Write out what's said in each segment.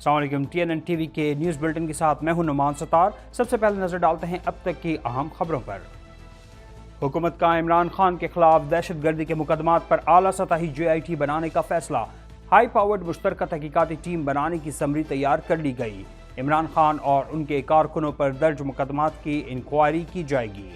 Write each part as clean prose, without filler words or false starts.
السلام علیکم، TNN T V کے نیوز بلٹن کے ساتھ میں ہوں نعمان ستار۔ سب سے پہلے نظر ڈالتے ہیں اب تک کی اہم خبروں پر۔ حکومت کا عمران خان کے خلاف دہشت گردی کے مقدمات پر اعلیٰ سطحی JIT بنانے کا فیصلہ۔ ہائی پاورڈ مشترکہ تحقیقاتی ٹیم بنانے کی سمری تیار کر لی گئی۔ عمران خان اور ان کے کارکنوں پر درج مقدمات کی انکوائری کی جائے گی۔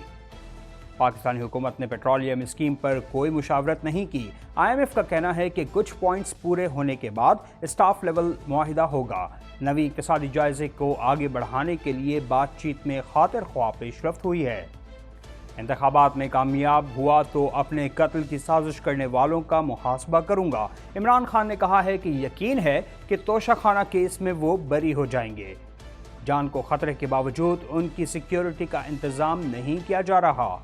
پاکستانی حکومت نے پیٹرولیم اسکیم پر کوئی مشاورت نہیں کی۔ IMF کا کہنا ہے کہ کچھ پوائنٹس پورے ہونے کے بعد اسٹاف لیول معاہدہ ہوگا۔ نویں اقتصادی جائزے کو آگے بڑھانے کے لیے بات چیت میں خاطر خواہ پیش رفت ہوئی ہے۔ انتخابات میں کامیاب ہوا تو اپنے قتل کی سازش کرنے والوں کا محاسبہ کروں گا۔ عمران خان نے کہا ہے کہ یقین ہے کہ توشہ خانہ کیس میں وہ بری ہو جائیں گے۔ جان کو خطرے کے باوجود ان کی سیکیورٹی کا انتظام نہیں کیا جا رہا۔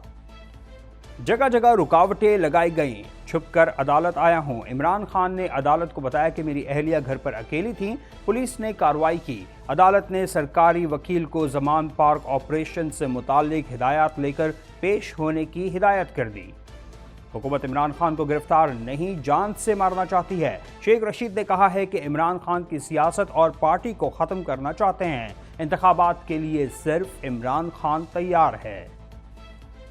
جگہ جگہ رکاوٹیں لگائی گئیں، چھپ کر عدالت آیا ہوں۔ عمران خان نے عدالت کو بتایا کہ میری اہلیہ گھر پر اکیلی تھیں، پولیس نے کارروائی کی۔ عدالت نے سرکاری وکیل کو زمان پارک آپریشن سے متعلق ہدایات لے کر پیش ہونے کی ہدایت کر دی۔ حکومت عمران خان کو گرفتار نہیں، جان سے مارنا چاہتی ہے۔ شیخ رشید نے کہا ہے کہ عمران خان کی سیاست اور پارٹی کو ختم کرنا چاہتے ہیں۔ انتخابات کے لیے صرف عمران خان تیار ہے۔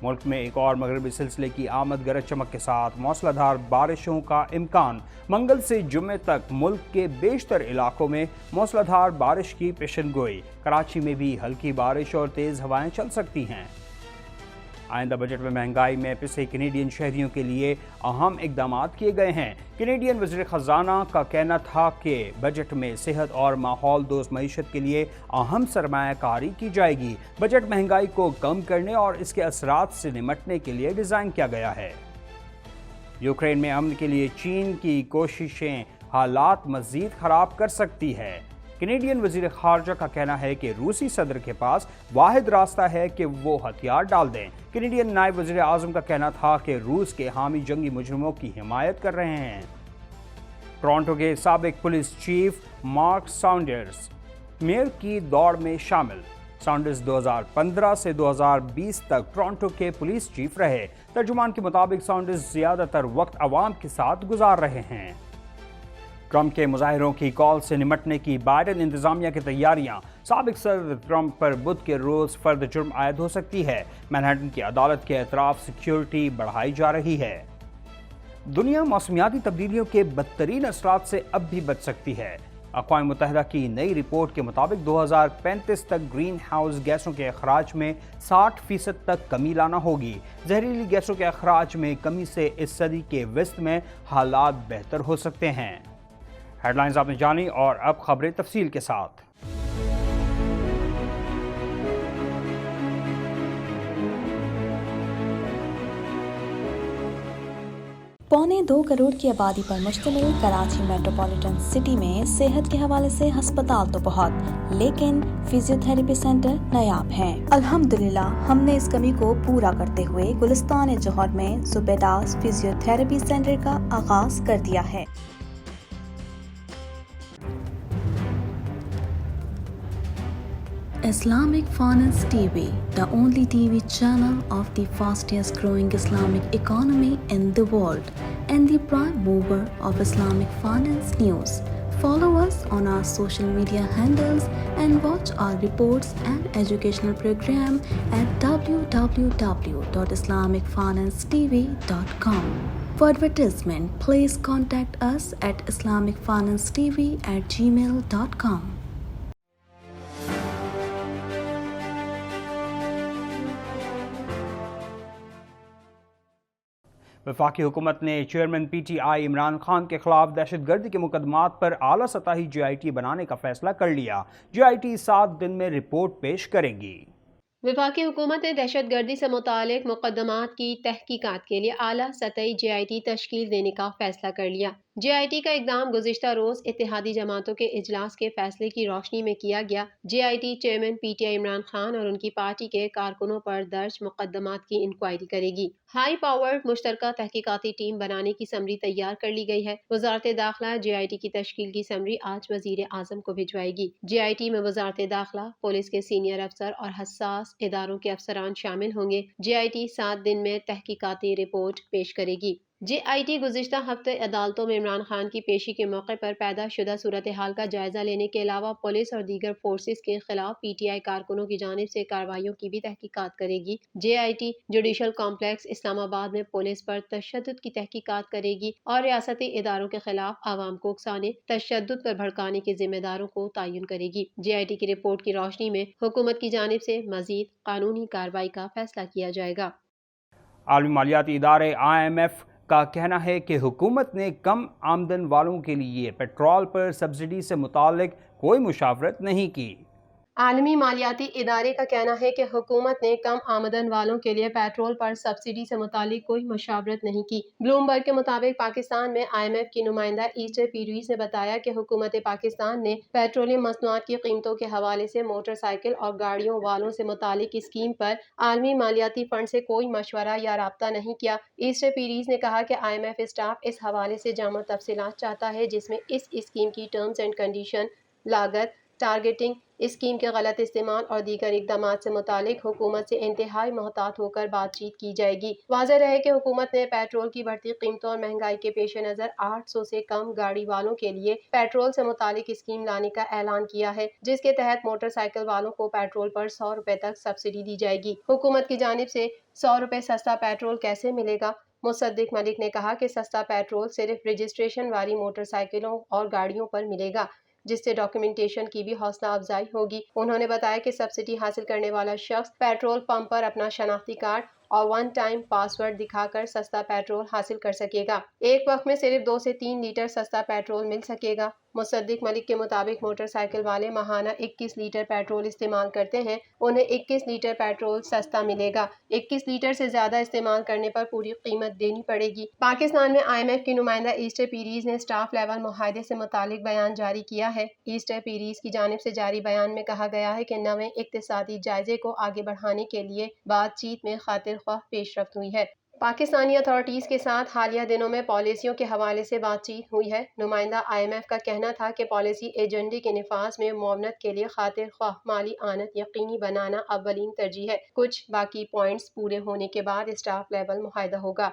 ملک میں ایک اور مغربی سلسلے کی آمد، گرج چمک کے ساتھ موسلا دھار بارشوں کا امکان۔ منگل سے جمعے تک ملک کے بیشتر علاقوں میں موسلا دھار بارش کی پیشن گوئی۔ کراچی میں بھی ہلکی بارش اور تیز ہوائیں چل سکتی ہیں۔ آئندہ بجٹ میں مہنگائی میں پسے کینیڈین شہریوں کے لیے اہم اقدامات کیے گئے ہیں۔ کینیڈین وزیر خزانہ کا کہنا تھا کہ بجٹ میں صحت اور ماحول دوست معیشت کے لیے اہم سرمایہ کاری کی جائے گی۔ بجٹ مہنگائی کو کم کرنے اور اس کے اثرات سے نمٹنے کے لیے ڈیزائن کیا گیا ہے۔ یوکرین میں امن کے لیے چین کی کوششیں حالات مزید خراب کر سکتی ہے۔ کینیڈین وزیر خارجہ کا کہنا ہے کہ روسی صدر کے پاس واحد راستہ ہے کہ وہ ہتھیار ڈال دیں۔ کینیڈین نائب وزیر اعظم کا کہنا تھا کہ روس کے حامی جنگی مجرموں کی حمایت کر رہے ہیں۔ ٹورانٹو کے سابق پولیس چیف مارک ساؤنڈرز میئر کی دوڑ میں شامل۔ ساؤنڈرز 2015 سے 2020 تک ٹورانٹو کے پولیس چیف رہے۔ ترجمان کے مطابق ساؤنڈرز زیادہ تر وقت عوام کے ساتھ گزار رہے ہیں۔ ٹرمپ کے مظاہروں کی کال سے نمٹنے کی بائیڈن انتظامیہ کی تیاریاں۔ سابق صدر ٹرمپ پر بدھ کے روز فرد جرم عائد ہو سکتی ہے۔ مینہٹن کی عدالت کے اطراف سیکیورٹی بڑھائی جا رہی ہے۔ دنیا موسمیاتی تبدیلیوں کے بدترین اثرات سے اب بھی بچ سکتی ہے۔ اقوام متحدہ کی نئی رپورٹ کے مطابق 2035 تک گرین ہاؤس گیسوں کے اخراج میں 60% تک کمی لانا ہوگی۔ زہریلی گیسوں کے اخراج میں کمی سے اس صدی کے وسط میں حالات بہتر ہو سکتے ہیں۔ ہیڈ لائنز آپ نے جانی اور اب خبریں تفصیل کے ساتھ۔ پونے 2 کروڑ کی آبادی پر مشتمل کراچی میٹروپولیٹن سٹی میں صحت کے حوالے سے ہسپتال تو بہت، لیکن فزیو تھراپی سینٹر نایاب ہیں۔ الحمدللہ ہم نے اس کمی کو پورا کرتے ہوئے گلستان جوہر میں زبیداس فزیو تھراپی سینٹر کا آغاز کر دیا ہے۔ Islamic Finance TV, the only TV channel of the fastest growing Islamic economy in the world and the prime mover of Islamic finance news. Follow us on our social media handles and watch our reports and educational program at www.islamicfinancetv.com. For advertisement, please contact us at islamicfinancetv@gmail.com. وفاقی حکومت نے chairman PTI Imran Khan کے خلاف دہشت گردی کے مقدمات پر اعلیٰ سطحی JIT بنانے کا فیصلہ کر لیا۔ JIT 7 دن میں رپورٹ پیش کرے گی۔ وفاقی حکومت نے دہشت گردی سے متعلق مقدمات کی تحقیقات کے لیے اعلیٰ سطحی JIT تشکیل دینے کا فیصلہ کر لیا۔ JIT کا اقدام گزشتہ روز اتحادی جماعتوں کے اجلاس کے فیصلے کی روشنی میں کیا گیا۔ JIT chairman PTI Imran Khan اور ان کی پارٹی کے کارکنوں پر درج مقدمات کی انکوائری کرے گی۔ ہائی پاورڈ مشترکہ تحقیقاتی ٹیم بنانے کی سمری تیار کر لی گئی ہے۔ وزارت داخلہ JIT کی تشکیل کی سمری آج وزیر اعظم کو بھجوائے گی۔ JIT میں وزارت داخلہ، پولیس کے سینئر افسر اور حساس اداروں کے افسران شامل ہوں گے۔ JIT 7 دن میں تحقیقاتی رپورٹ پیش کرے گی۔ JIT گزشتہ ہفتے عدالتوں میں عمران خان کی پیشی کے موقع پر پیدا شدہ صورتحال کا جائزہ لینے کے علاوہ پولیس اور دیگر فورسز کے خلاف PTI کارکنوں کی جانب سے کارروائیوں کی بھی تحقیقات کرے گی۔ JIT جوڈیشل کمپلیکس اسلام آباد میں پولیس پر تشدد کی تحقیقات کرے گی اور ریاستی اداروں کے خلاف عوام کو اکسانے، تشدد پر بھڑکانے کے ذمہ داروں کو تعین کرے گی۔ JIT کی رپورٹ کی روشنی میں حکومت کی جانب سے مزید قانونی کارروائی کا فیصلہ کیا جائے گا۔ عالمی مالیاتی ادارے IMF کا کہنا ہے کہ حکومت نے کم آمدن والوں کے لیے پیٹرول پر سبسڈی سے متعلق کوئی مشاورت نہیں کی۔ عالمی مالیاتی ادارے کا کہنا ہے کہ حکومت نے کم آمدن والوں کے لیے پیٹرول پر سبسڈی سے متعلق کوئی مشاورت نہیں کی۔ بلومبرگ کے مطابق پاکستان میں IMF کی نمائندہ ایسٹر پیریز نے بتایا کہ حکومت پاکستان نے پیٹرولیم مصنوعات کی قیمتوں کے حوالے سے موٹر سائیکل اور گاڑیوں والوں سے متعلق اسکیم پر عالمی مالیاتی فنڈ سے کوئی مشورہ یا رابطہ نہیں کیا۔ ایسٹر پیریز نے کہا کہ IMF اسٹاف اس حوالے سے جامع تفصیلات چاہتا ہے جس میں اس اسکیم کی ٹرمز اینڈ کنڈیشن، لاگت، ٹارگیٹنگ، اسکیم کے غلط استعمال اور دیگر اقدامات سے متعلق حکومت سے انتہائی محتاط ہو کر بات چیت کی جائے گی۔ واضح رہے کہ حکومت نے پیٹرول کی بڑھتی قیمتوں اور مہنگائی کے پیش نظر 800 سے کم گاڑی والوں کے لیے پیٹرول سے متعلق اسکیم لانے کا اعلان کیا ہے، جس کے تحت موٹر سائیکل والوں کو پیٹرول پر 100 روپے تک سبسڈی دی جائے گی۔ حکومت کی جانب سے 100 روپے سستا پیٹرول کیسے ملے گا؟ مصدق ملک نے کہا کہ سستا پیٹرول صرف رجسٹریشن والی موٹر سائیکلوں اور گاڑیوں پر ملے گا، جس سے ڈاکیومنٹیشن کی بھی حوصلہ افزائی ہوگی۔ انہوں نے بتایا کہ سبسڈی حاصل کرنے والا شخص پیٹرول پمپ پر اپنا شناختی کارڈ اور 1 ٹائم پاس ورڈ دکھا کر سستا پیٹرول حاصل کر سکے گا۔ ایک وقت میں صرف 2 سے 3 لیٹر سستا پیٹرول مل سکے گا۔ مصدق ملک کے مطابق موٹر سائیکل والے ماہانہ 21 لیٹر پیٹرول استعمال کرتے ہیں، انہیں 21 لیٹر پیٹرول سستا ملے گا۔ 21 لیٹر سے زیادہ استعمال کرنے پر پوری قیمت دینی پڑے گی۔ پاکستان میں IMF کی نمائندہ ایسٹر پیریز نے اسٹاف لیول معاہدے سے متعلق بیان جاری کیا ہے۔ ایسٹر پیریز کی جانب سے جاری بیان میں کہا گیا ہے کہ نویں اقتصادی جائزے کو آگے بڑھانے کے لیے بات چیت میں خاطر خواہ پیش رفت ہوئی ہے۔ پاکستانی اتھارٹیز کے ساتھ حالیہ دنوں میں پالیسیوں کے حوالے سے بات چیت ہوئی ہے۔ نمائندہ IMF کا کہنا تھا کہ پالیسی ایجنڈے کے نفاذ میں معاونت کے لیے خاطر خواہ مالی اعانت یقینی بنانا اولین ترجیح ہے۔ کچھ باقی پوائنٹس پورے ہونے کے بعد اسٹاف لیول معاہدہ ہوگا۔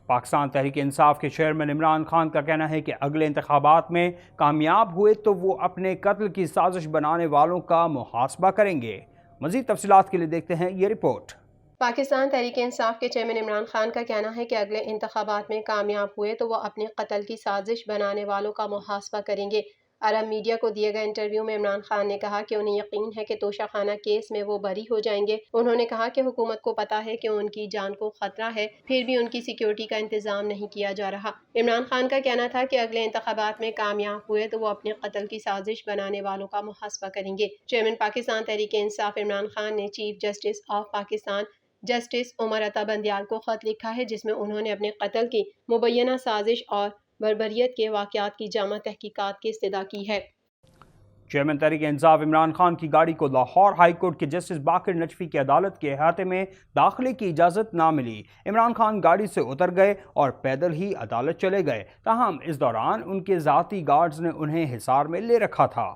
پاکستان تحریک انصاف کے چیئرمین عمران خان کا کہنا ہے کہ اگلے انتخابات میں کامیاب ہوئے تو وہ اپنے قتل کی سازش بنانے والوں کا محاسبہ کریں گے۔ مزید تفصیلات کے لیے دیکھتے ہیں یہ رپورٹ۔ پاکستان تحریک انصاف کے چیئرمین عمران خان کا کہنا ہے کہ اگلے انتخابات میں کامیاب ہوئے تو وہ اپنے قتل کی سازش بنانے والوں کا محاسبہ کریں گے۔ عرب میڈیا کو دیے گئے انٹرویو میں عمران خان نے کہا کہ انہیں یقین ہے کہ توشہ خانہ کیس میں وہ بری ہو جائیں گے۔ انہوں نے کہا کہ حکومت کو پتہ ہے کہ ان کی جان کو خطرہ ہے، پھر بھی ان کی سیکیورٹی کا انتظام نہیں کیا جا رہا۔ عمران خان کا کہنا تھا کہ اگلے انتخابات میں کامیاب ہوئے تو وہ اپنے قتل کی سازش بنانے والوں کا محاسبہ کریں گے۔ چیئرمین پاکستان تحریک انصاف عمران خان نے chief justice of Pakistan justice Umar Ata Bandial کو خط لکھا ہے، جس میں انہوں نے اپنے قتل کی مبینہ سازش اور بربریت کے واقعات کی جامع تحقیقات کی استدعا کی ہے۔ چیئرمین تحریک انصاف عمران خان کی گاڑی کو لاہور ہائی کورٹ کے جسٹس باقر نجفی کی عدالت کے احاطے میں داخلے کی اجازت نہ ملی۔ عمران خان گاڑی سے اتر گئے اور پیدل ہی عدالت چلے گئے، تاہم اس دوران ان کے ذاتی گارڈز نے انہیں حصار میں لے رکھا تھا۔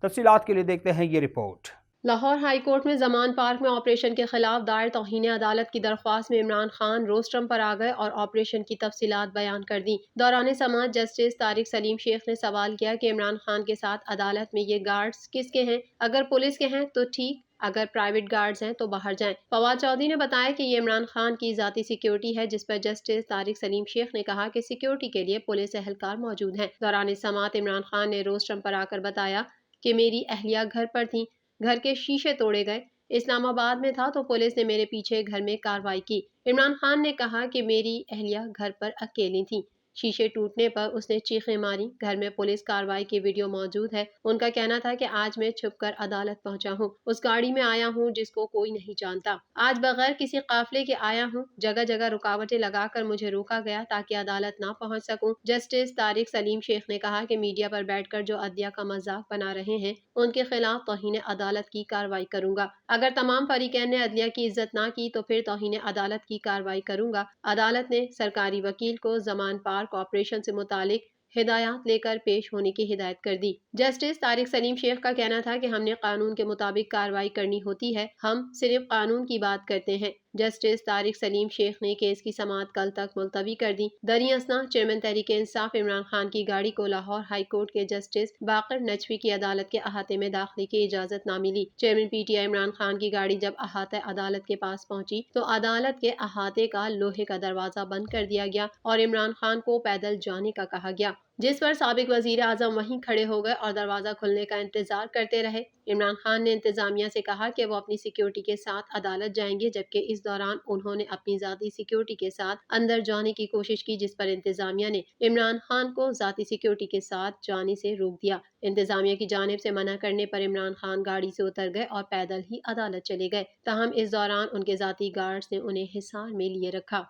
تفصیلات کے لیے دیکھتے ہیں یہ رپورٹ۔ لاہور ہائی کورٹ میں زمان پارک میں آپریشن کے خلاف دائر توہین عدالت کی درخواست میں عمران خان روسٹرم پر آ گئے اور آپریشن کی تفصیلات بیان کر دیں۔ دوران سماعت جسٹس طارق سلیم شیخ نے سوال کیا کہ عمران خان کے ساتھ عدالت میں یہ گارڈز کس کے ہیں؟ اگر پولیس کے ہیں تو ٹھیک، اگر پرائیویٹ گارڈز ہیں تو باہر جائیں۔ فواد چودھری نے بتایا کہ یہ عمران خان کی ذاتی سیکیورٹی ہے، جس پر جسٹس طارق سلیم شیخ نے کہا کہ سیکیورٹی کے لیے پولیس اہلکار موجود ہیں۔ دوران سماعت عمران خان نے روسٹرم پر آ کر بتایا کہ میری اہلیہ گھر پر تھیں، گھر کے شیشے توڑے گئے، اسلام آباد میں تھا تو پولیس نے میرے پیچھے گھر میں کارروائی کی۔ عمران خان نے کہا کہ میری اہلیہ گھر پر اکیلی تھیں، شیشے ٹوٹنے پر اس نے چیخیں ماری، گھر میں پولیس کارروائی کی ویڈیو موجود ہے۔ ان کا کہنا تھا کہ آج میں چھپ کر عدالت پہنچا ہوں، اس گاڑی میں آیا ہوں جس کو کوئی نہیں جانتا، آج بغیر کسی قافلے کے آیا ہوں، جگہ جگہ رکاوٹیں لگا کر مجھے روکا گیا تاکہ عدالت نہ پہنچ سکوں۔ جسٹس طارق سلیم شیخ نے کہا کہ میڈیا پر بیٹھ کر جو عدلیہ کا مذاق بنا رہے ہیں ان کے خلاف توہین عدالت کی کارروائی کروں گا۔ اگر تمام فریقین نے عدلیہ کی عزت نہ کی تو پھر توہین عدالت کی کارروائی کروں گا۔ عدالت نے سرکاری وکیل کو زمان پارک آپریشن سے متعلق ہدایات لے کر پیش ہونے کی ہدایت کر دی۔ جسٹس طارق سلیم شیخ کا کہنا تھا کہ ہم نے قانون کے مطابق کارروائی کرنی ہوتی ہے، ہم صرف قانون کی بات کرتے ہیں، جسٹس طارق سلیم شیخ نے کیس کی سماعت کل تک ملتوی کر دی۔ دریں اثنا چیئرمین تحریک انصاف عمران خان کی گاڑی کو لاہور ہائی کورٹ کے جسٹس باقر نجفی کی عدالت کے احاطے میں داخلے کی اجازت نہ ملی۔ Chairman P T I Imran Khan کی گاڑی جب احاطہ عدالت کے پاس پہنچی تو عدالت کے احاطے کا لوہے کا دروازہ بند کر دیا گیا اور عمران خان کو پیدل جانے کا کہا گیا، جس پر سابق وزیر اعظم وہیں کھڑے ہو گئے اور دروازہ کھلنے کا انتظار کرتے رہے۔ عمران خان نے انتظامیہ سے کہا کہ وہ اپنی سیکیورٹی کے ساتھ عدالت جائیں گے، جبکہ اس دوران انہوں نے اپنی ذاتی سیکیورٹی کے ساتھ اندر جانے کی کوشش کی، جس پر انتظامیہ نے عمران خان کو ذاتی سیکیورٹی کے ساتھ جانے سے روک دیا۔ انتظامیہ کی جانب سے منع کرنے پر عمران خان گاڑی سے اتر گئے اور پیدل ہی عدالت چلے گئے، تاہم اس دوران ان کے ذاتی گارڈز نے انہیں حصار میں لیے رکھا۔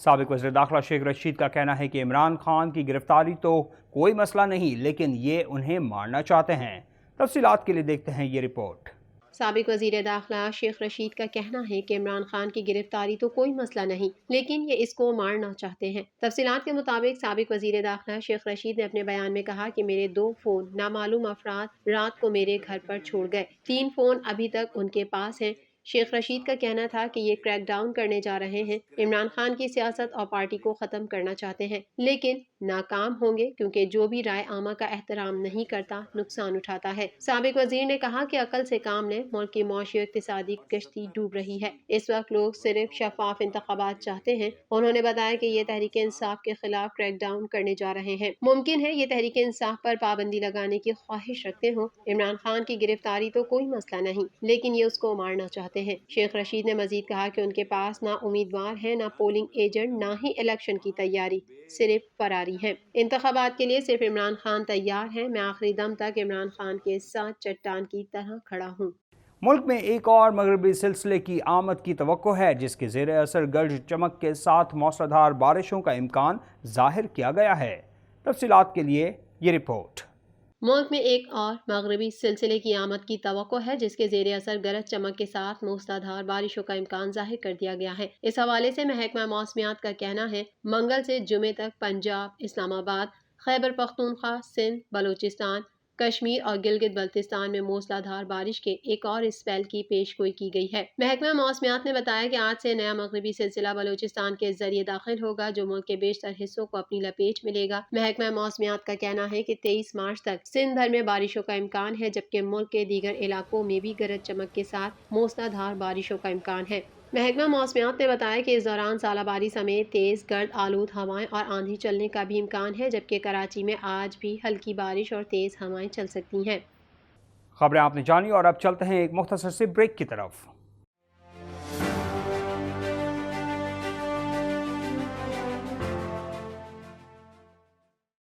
سابق وزیر داخلہ شیخ رشید کا کہنا ہے کہ عمران خان کی گرفتاری تو کوئی مسئلہ نہیں، لیکن یہ انہیں مارنا چاہتے ہیں۔ تفصیلات کے لیے دیکھتے ہیں یہ رپورٹ۔ سابق وزیر داخلہ شیخ رشید کا کہنا ہے کہ عمران خان کی گرفتاری تو کوئی مسئلہ نہیں، لیکن یہ اس کو مارنا چاہتے ہیں۔ تفصیلات کے مطابق سابق وزیر داخلہ شیخ رشید نے اپنے بیان میں کہا کہ میرے 2 فون نامعلوم افراد رات کو میرے گھر پر چھوڑ گئے، 3 فون ابھی تک ان کے پاس ہیں۔ شیخ رشید کا کہنا تھا کہ یہ کریک ڈاؤن کرنے جا رہے ہیں، عمران خان کی سیاست اور پارٹی کو ختم کرنا چاہتے ہیں، لیکن ناکام ہوں گے کیونکہ جو بھی رائے عامہ کا احترام نہیں کرتا نقصان اٹھاتا ہے۔ سابق وزیر نے کہا کہ عقل سے کام لیں، ملک کی معاشی و اقتصادی کشتی ڈوب رہی ہے، اس وقت لوگ صرف شفاف انتخابات چاہتے ہیں۔ انہوں نے بتایا کہ یہ تحریک انصاف کے خلاف کریک ڈاؤن کرنے جا رہے ہیں، ممکن ہے یہ تحریک انصاف پر پابندی لگانے کی خواہش رکھتے ہوں۔ عمران خان کی گرفتاری تو کوئی مسئلہ نہیں، لیکن یہ اس کو مارنا چاہتے ہیں۔ شیخ رشید نے مزید کہا کہ ان کے پاس نہ امیدوار ہیں، نہ پولنگ ایجنٹ، نہ ہی الیکشن کی تیاری، صرف فراری ہے۔ انتخابات کے لیے صرف عمران خان تیار ہیں، میں آخری دم تک عمران خان کے ساتھ چٹان کی طرح کھڑا ہوں۔ ملک میں ایک اور مغربی سلسلے کی آمد کی توقع ہے، جس کے زیر اثر گرج چمک کے ساتھ موسلادھار بارشوں کا امکان ظاہر کیا گیا ہے۔ تفصیلات کے لیے یہ رپورٹ۔ ملک میں ایک اور مغربی سلسلے کی آمد کی توقع ہے، جس کے زیر اثر گرج چمک کے ساتھ موسلادھار بارشوں کا امکان ظاہر کر دیا گیا ہے۔ اس حوالے سے محکمہ موسمیات کا کہنا ہے منگل سے جمعے تک پنجاب، اسلام آباد، خیبر پختونخوا، سندھ، بلوچستان، کشمیر اور گلگت بلتستان میں موسلادھار بارش کے ایک اور اسپیل کی پیش گوئی کی گئی ہے۔ محکمہ موسمیات نے بتایا کہ آج سے نیا مغربی سلسلہ بلوچستان کے ذریعے داخل ہوگا، جو ملک کے بیشتر حصوں کو اپنی لپیٹ میں لے گا۔ محکمہ موسمیات کا کہنا ہے کہ 23 مارچ تک سندھ بھر میں بارشوں کا امکان ہے، جبکہ ملک کے دیگر علاقوں میں بھی گرج چمک کے ساتھ موسلادھار بارشوں کا امکان ہے۔ محکمہ موسمیات نے بتایا کہ اس دوران ژالہ باری سمیت تیز گرد آلود ہوائیں اور آندھی چلنے کا بھی امکان ہے، جبکہ کراچی میں آج بھی ہلکی بارش اور تیز ہوائیں چل سکتی ہیں۔ خبریں آپ نے جانی اور اب چلتے ہیں ایک مختصر سے بریک کی طرف۔